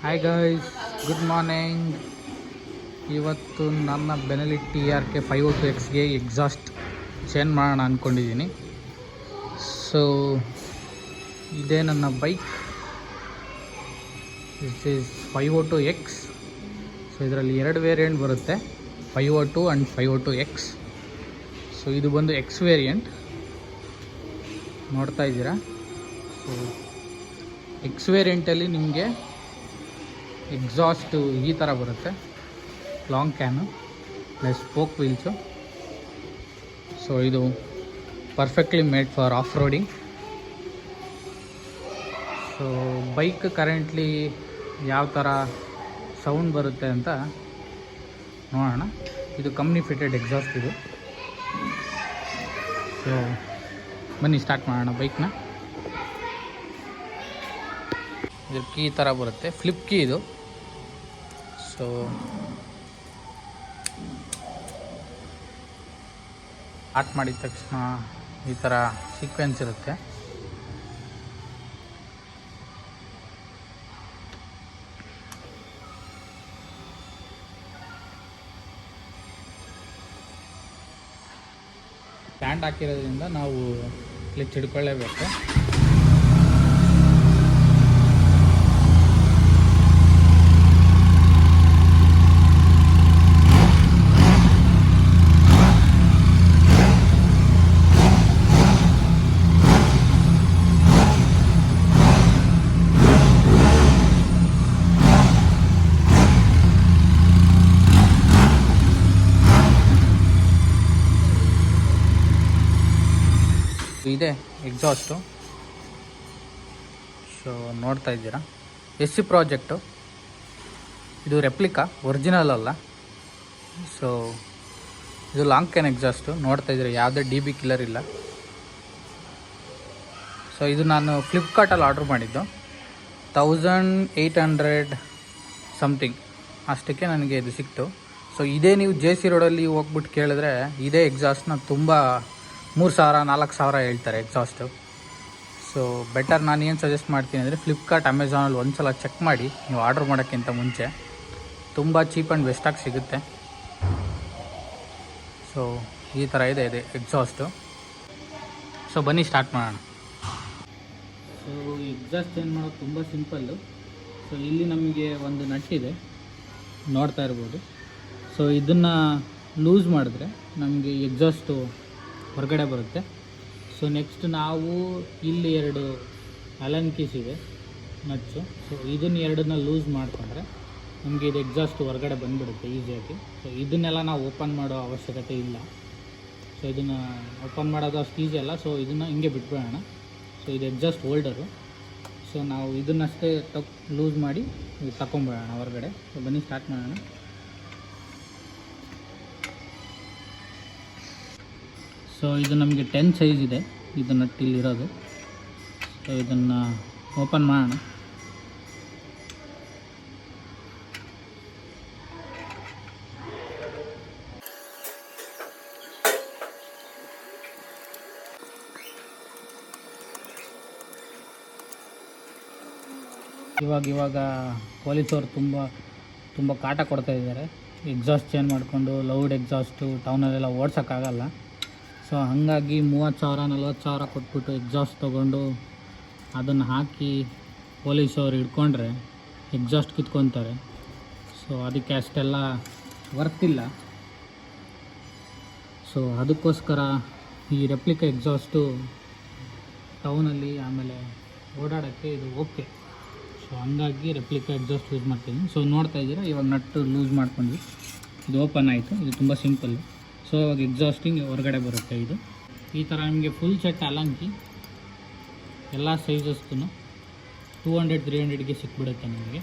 Hi guys, good morning. ಇವತ್ತು ನನ್ನ ಬೆನೆಲಿ TRK 502Xಗೆ exhaust change ಮಾಡೋಣ ಅಂದ್ಕೊಂಡಿದ್ದೀನಿ. ಸೊ ಇದೇ ನನ್ನ bike. This is 502X. So ಇದರಲ್ಲಿ ಎರಡು ವೇರಿಯಂಟ್ ಬರುತ್ತೆ, 502 ಆ್ಯಂಡ್ 502X. ಸೊ ಇದು ಬಂದು X ವೇರಿಯಂಟ್ ನೋಡ್ತಾ ಇದ್ದೀರಾ. ಸೊ X ವೇರಿಯಂಟಲ್ಲಿ ನಿಮಗೆ ಎಕ್ಸಾಸ್ಟು ಈ ಥರ ಬರುತ್ತೆ, long can plus spoke wheels. So ಇದು perfectly made for off roading. So bike currently ಯಾವ ಥರ ಸೌಂಡ್ ಬರುತ್ತೆ ಅಂತ ನೋಡೋಣ. ಇದು ಕಂಪ್ನಿ ಫಿಟೆಡ್ ಎಕ್ಸಾಸ್ಟ್ ಇದು. ಸೊ ಬನ್ನಿ ಸ್ಟಾರ್ಟ್ ಮಾಡೋಣ ಬೈಕ್ನ. ಇದ್ರ ಕೀ ಈ ಥರ ಬರುತ್ತೆ, ಫ್ಲಿಪ್ ಕೀ ಇದು. ಸೊ ಆಟ್ ಮಾಡಿದ ತಕ್ಷಣ ಈ ಥರ ಸೀಕ್ವೆನ್ಸ್ ಇರುತ್ತೆ. ಸ್ಟ್ಯಾಂಡ್ ಹಾಕಿರೋದ್ರಿಂದ ನಾವು ಕ್ಲಿಚ್ ಹಿಡ್ಕೊಳ್ಳೇಬೇಕು. ಇದೆ ಎಕ್ಸಾಸ್ಟು. ಸೊ ನೋಡ್ತಾ ಇದ್ದೀರಾ, SC ಪ್ರಾಜೆಕ್ಟು. ಇದು ರೆಪ್ಲಿಕಾ, ಒರಿಜಿನಲ್ ಅಲ್ಲ. ಸೊ ಇದು ಲಾಂಗ್ ಕ್ಯಾನ್ ಎಕ್ಸಾಸ್ಟು. ನೋಡ್ತಾ ಇದ್ದೀರಾ, ಯಾವುದೇ DB ಕಿಲ್ಲರ್ ಇಲ್ಲ. ಸೊ ಇದು ನಾನು ಫ್ಲಿಪ್ಕಾರ್ಟಲ್ಲಿ ಆರ್ಡ್ರ್ ಮಾಡಿದ್ದು, 1800 ಸಮಥಿಂಗ್ ಅಷ್ಟಕ್ಕೆ ನನಗೆ ಇದು ಸಿಕ್ತು. ಸೊ ಇದೇ ನೀವು JC ರೋಡಲ್ಲಿ ಹೋಗ್ಬಿಟ್ಟು ಕೇಳಿದ್ರೆ ಇದೇ ಎಕ್ಸಾಸ್ಟ್ನ ತುಂಬ 3000 4000 ಹೇಳ್ತಾರೆ ಎಕ್ಸಾಸ್ಟು. ಸೊ ಬೆಟರ್ ನಾನು ಏನು ಸಜೆಸ್ಟ್ ಮಾಡ್ತೀನಿ ಅಂದರೆ ಫ್ಲಿಪ್ಕಾರ್ಟ್, ಅಮೆಝಾನಲ್ಲಿ ಒಂದು ಸಲ ಚೆಕ್ ಮಾಡಿ ನೀವು ಆರ್ಡ್ರ್ ಮಾಡೋಕ್ಕಿಂತ ಮುಂಚೆ. ತುಂಬ ಚೀಪ್ ಆ್ಯಂಡ್ ಬೆಸ್ಟಾಗಿ ಸಿಗುತ್ತೆ. ಸೊ ಈ ಥರ ಇದೆ ಎಕ್ಸಾಸ್ಟು. ಸೊ ಬನ್ನಿ ಸ್ಟಾರ್ಟ್ ಮಾಡೋಣ. ಸೊ ಎಕ್ಸಾಸ್ಟ್ ಚೇಂಜ್ ಮಾಡೋದು ತುಂಬ ಸಿಂಪಲ್ಲು. ಸೊ ಇಲ್ಲಿ ನಮಗೆ ಒಂದು ನಟ್ಟಿದೆ, ನೋಡ್ತಾ ಇರ್ಬೋದು. ಸೊ ಇದನ್ನು ಲೂಸ್ ಮಾಡಿದ್ರೆ ನಮಗೆ ಎಕ್ಸಾಸ್ಟು ಹೊರಗಡೆ ಬರುತ್ತೆ. ಸೊ ನೆಕ್ಸ್ಟ್ ನಾವು ಇಲ್ಲಿ 2 ಅಲನ್ ಕೀಸ್ ಇದೆ, ನಟ್ಸು. ಸೊ ಇದನ್ನು ಎರಡನ್ನ ಲೂಸ್ ಮಾಡಿಕೊಂಡ್ರೆ ನಮಗೆ ಇದು ಎಕ್ಸಾಸ್ಟ್ ಹೊರಗಡೆ ಬಂದುಬಿಡುತ್ತೆ ಈಸಿಯಾಗಿ. ಸೊ ಇದನ್ನೆಲ್ಲ ನಾವು ಓಪನ್ ಮಾಡೋ ಅವಶ್ಯಕತೆ ಇಲ್ಲ. ಸೊ ಇದನ್ನು ಓಪನ್ ಮಾಡೋದು ಅಷ್ಟು ಈಸಿ ಅಲ್ಲ. ಸೊ ಇದನ್ನು ಹಿಂಗೆ ಬಿಟ್ಬಿಡೋಣ. ಸೊ ಇದು ಎಕ್ಸಾಸ್ಟ್ ಹೋಲ್ಡರು. ಸೊ ನಾವು ಇದನ್ನಷ್ಟೇ ಲೂಸ್ ಮಾಡಿ ತಗೊಂಬಿಡೋಣ ಹೊರಗಡೆ. ಸೊ ಬನ್ನಿ ಸ್ಟಾರ್ಟ್ ಮಾಡೋಣ. ಸೊ ಇದು ನಮಗೆ 10 ಸೈಜ್ ಇದೆ, ಇದು ನಟ್ಟಿಲ್ಲಿರೋದು. ಸೊ ಇದನ್ನು ಓಪನ್ ಮಾಡೋಣ. ಇವಾಗ ಪೊಲೀಸವ್ರು ತುಂಬ ಕಾಟ ಕೊಡ್ತಾ ಇದ್ದಾರೆ. ಎಕ್ಸಾಸ್ಟ್ ಚೇಂಜ್ ಮಾಡಿಕೊಂಡು ಲೌಡ್ ಎಕ್ಸಾಸ್ಟು ಟೌನಲ್ಲೆಲ್ಲ ಓಡ್ಸೋಕ್ಕಾಗಲ್ಲ. ಸೊ ಹಾಗಾಗಿ 30,000 40,000 ಕೊಟ್ಬಿಟ್ಟು ಎಕ್ಸಾಸ್ಟ್ ತೊಗೊಂಡು ಅದನ್ನು ಹಾಕಿ ಪೊಲೀಸವ್ರು ಹಿಡ್ಕೊಂಡ್ರೆ ಎಕ್ಸಾಸ್ಟ್ ಕಿತ್ಕೊತಾರೆ. ಸೊ ಅದಕ್ಕೆ ಅಷ್ಟೆಲ್ಲ ವರ್ತಿಲ್ಲ. ಸೊ ಅದಕ್ಕೋಸ್ಕರ ಈ ರೆಪ್ಲಿಕಾ ಎಕ್ಸಾಸ್ಟು ಟೌನಲ್ಲಿ ಆಮೇಲೆ ಓಡಾಡೋಕ್ಕೆ ಇದು ಓಕೆ. ಸೊ ಹಂಗಾಗಿ ರೆಪ್ಲಿಕಾ ಎಕ್ಸಾಸ್ಟ್ ಯೂಸ್ ಮಾಡ್ತೀನಿ. ಸೊ ನೋಡ್ತಾ ಇದ್ದೀರಾ, ಇವಾಗ ನಟ್ಟು ಲೂಸ್ ಮಾಡ್ಕೊಂಡ್ವಿ, ಇದು ಓಪನ್ ಆಯಿತು. ಇದು ತುಂಬ ಸಿಂಪಲ್ಲು. ಸೊ ಇವಾಗ ಎಕ್ಸಾಸ್ಟಿಂಗ್ ಹೊರಗಡೆ ಬರುತ್ತೆ. ಇದು ಈ ಥರ ನಿಮಗೆ ಫುಲ್ ಸೆಟ್ ಅಲಂಕಿ ಎಲ್ಲ ಸೈಜಸ್ಗೂ 200-300ಗೆ ಸಿಕ್ಬಿಡುತ್ತೆ ನಿಮಗೆ.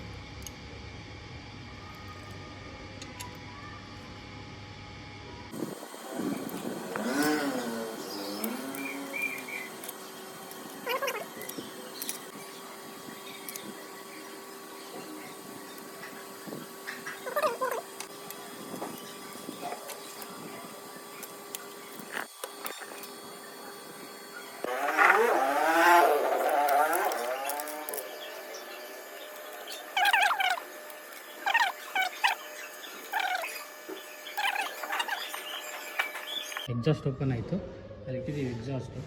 ಎಕ್ಸಾಸ್ಟ್ ಓಪನ್ ಆಯಿತು, ಅಲ್ಲಿ ಇಟ್ಟಿದ್ದೀವಿ ಎಕ್ಸಾಸ್ಟು.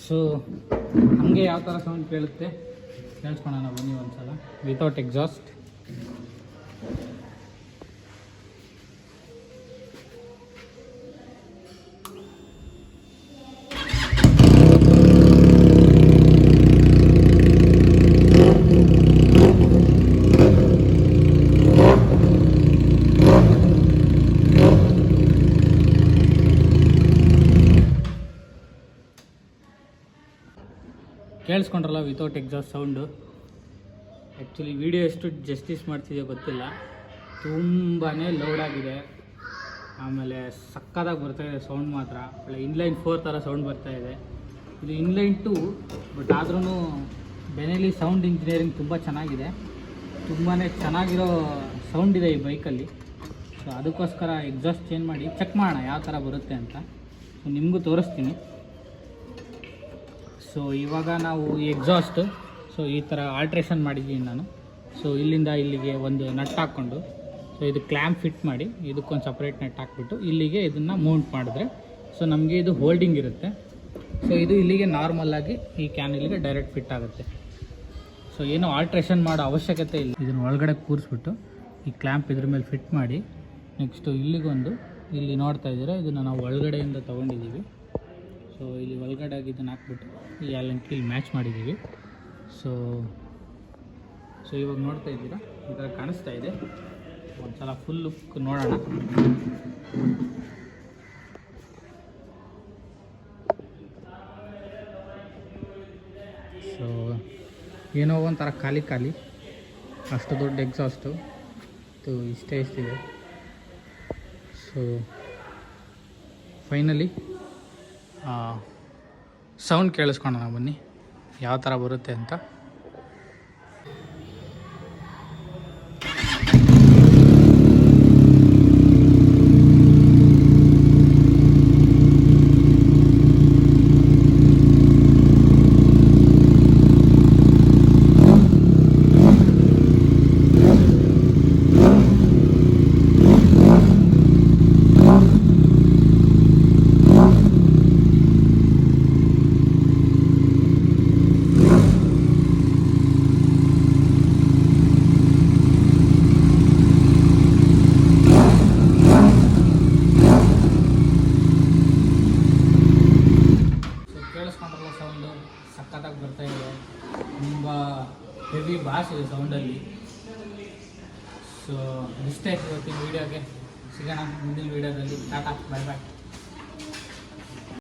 ಸೊ ನಮಗೆ ಯಾವ ಥರ ಸೌಂಡ್ ಕೇಳುತ್ತೆ ಕೇಳಿಸ್ಕೊಳ್ಳೋಣ ಬನ್ನಿ ಒಂದ್ಸಲ. Without exhaust. ಕೇಳಿಸ್ಕೊಂಡ್ರಲ್ಲ without exhaust sound. Actually video ಎಷ್ಟು ಜಸ್ಟಿಸ್ ಮಾಡ್ತಿದೆಯೋ ಗೊತ್ತಿಲ್ಲ, ತುಂಬಾ ಲೌಡಾಗಿದೆ. ಆಮೇಲೆ ಸಕ್ಕತ್ತಾಗಿ ಬರ್ತಾಯಿದೆ ಸೌಂಡ್ ಮಾತ್ರ. ಒಳ್ಳೆ ಇನ್ಲೈನ್ 4 ಥರ ಸೌಂಡ್ ಬರ್ತಾಯಿದೆ. ಇದು ಇನ್ಲೈನ್ 2, ಬಟ್ ಆದ್ರೂ ಬೆನೆಲಿ ಸೌಂಡ್ ಇಂಜಿನಿಯರಿಂಗ್ ತುಂಬ ಚೆನ್ನಾಗಿದೆ. ತುಂಬಾ ಚೆನ್ನಾಗಿರೋ ಸೌಂಡ್ ಇದೆ ಈ ಬೈಕಲ್ಲಿ. ಸೊ ಅದಕ್ಕೋಸ್ಕರ ಎಕ್ಸಾಸ್ಟ್ ಚೇಂಜ್ ಮಾಡಿ ಚೆಕ್ ಮಾಡೋಣ ಯಾವ ಥರ ಬರುತ್ತೆ ಅಂತ. ಸೊ ನಿಮಗೂ ತೋರಿಸ್ತೀನಿ. ಸೊ ಇವಾಗ ನಾವು ಎಕ್ಸಾಸ್ಟ್ ಸೊ ಈ ಥರ ಆಲ್ಟ್ರೇಷನ್ ಮಾಡಿದ್ದೀನಿ ನಾನು. ಸೊ ಇಲ್ಲಿಂದ ಇಲ್ಲಿಗೆ ಒಂದು ನಟ್ ಹಾಕ್ಕೊಂಡು, ಸೊ ಇದು ಕ್ಲ್ಯಾಂಪ್ ಫಿಟ್ ಮಾಡಿ ಇದಕ್ಕೊಂದು ಸಪ್ರೇಟ್ ನಟ್ ಹಾಕ್ಬಿಟ್ಟು ಇಲ್ಲಿಗೆ ಇದನ್ನು ಮೌಂಟ್ ಮಾಡಿದ್ರೆ ಸೊ ನಮಗೆ ಇದು ಹೋಲ್ಡಿಂಗ್ ಇರುತ್ತೆ. ಸೊ ಇದು ಇಲ್ಲಿಗೆ ನಾರ್ಮಲ್ಲಾಗಿ ಈ ಕ್ಯಾನ್ ಇಲ್ಲಿಗೆ ಡೈರೆಕ್ಟ್ ಫಿಟ್ ಆಗುತ್ತೆ. ಸೊ ಏನೋ ಆಲ್ಟ್ರೇಷನ್ ಮಾಡೋ ಅವಶ್ಯಕತೆ ಇಲ್ಲ. ಇದನ್ನು ಒಳಗಡೆ ಕೂರಿಸ್ಬಿಟ್ಟು ಈ ಕ್ಲ್ಯಾಂಪ್ ಇದ್ರ ಮೇಲೆ ಫಿಟ್ ಮಾಡಿ ನೆಕ್ಸ್ಟು ಇಲ್ಲಿಗೊಂದು, ಇಲ್ಲಿ ನೋಡ್ತಾ ಇದ್ದೀರಾ ಇದನ್ನು ನಾವು ಒಳಗಡೆಯಿಂದ ತೊಗೊಂಡಿದ್ದೀವಿ. ಸೊ ಇಲ್ಲಿ ಒಳಗಡೆ ಇದನ್ನು ಹಾಕ್ಬಿಟ್ಟು ಈ ಅಲ್ಲಿನ ಕೀಲ್ ಮ್ಯಾಚ್ ಮಾಡಿದ್ದೀವಿ. ಸೊ ಇವಾಗ ನೋಡ್ತಾ ಇದ್ದೀರಾ ಈ ಥರ ಕಾಣಿಸ್ತಾ ಇದೆ. ಒಂದು ಸಲ ಫುಲ್ ಲುಕ್ ನೋಡೋಣ. ಸೊ ಏನೋ ಒಂಥರ ಖಾಲಿ ಖಾಲಿ, ಅಷ್ಟು ದೊಡ್ಡ ಎಕ್ಸಾಸ್ಟು ಇಷ್ಟೇ ಇಷ್ಟಿದೆ. ಸೊ ಫೈನಲಿ ಸೌಂಡ್ ಕೇಳಿಸ್ಕೊಳ್ಳೋಣ ಬನ್ನಿ ಯಾವ ಥರ ಬರುತ್ತೆ ಅಂತ. ಸೌಂಡು ಸಕ್ಕತ್ತಾಗಿ ಬರ್ತಾಯಿದೆ, ತುಂಬ ಹೆವಿ ಬಾಸ್ ಇದೆ ಸೌಂಡಲ್ಲಿ. ಸೊ ಇಷ್ಟೇ ಇವತ್ತಿನ ವೀಡಿಯೋಗೆ. ಸಿಗೋಣ ಮುಂದಿನ ವೀಡಿಯೋದಲ್ಲಿ. ಟಾಟಾ, ಬಾಯ್ ಬಾಯ್.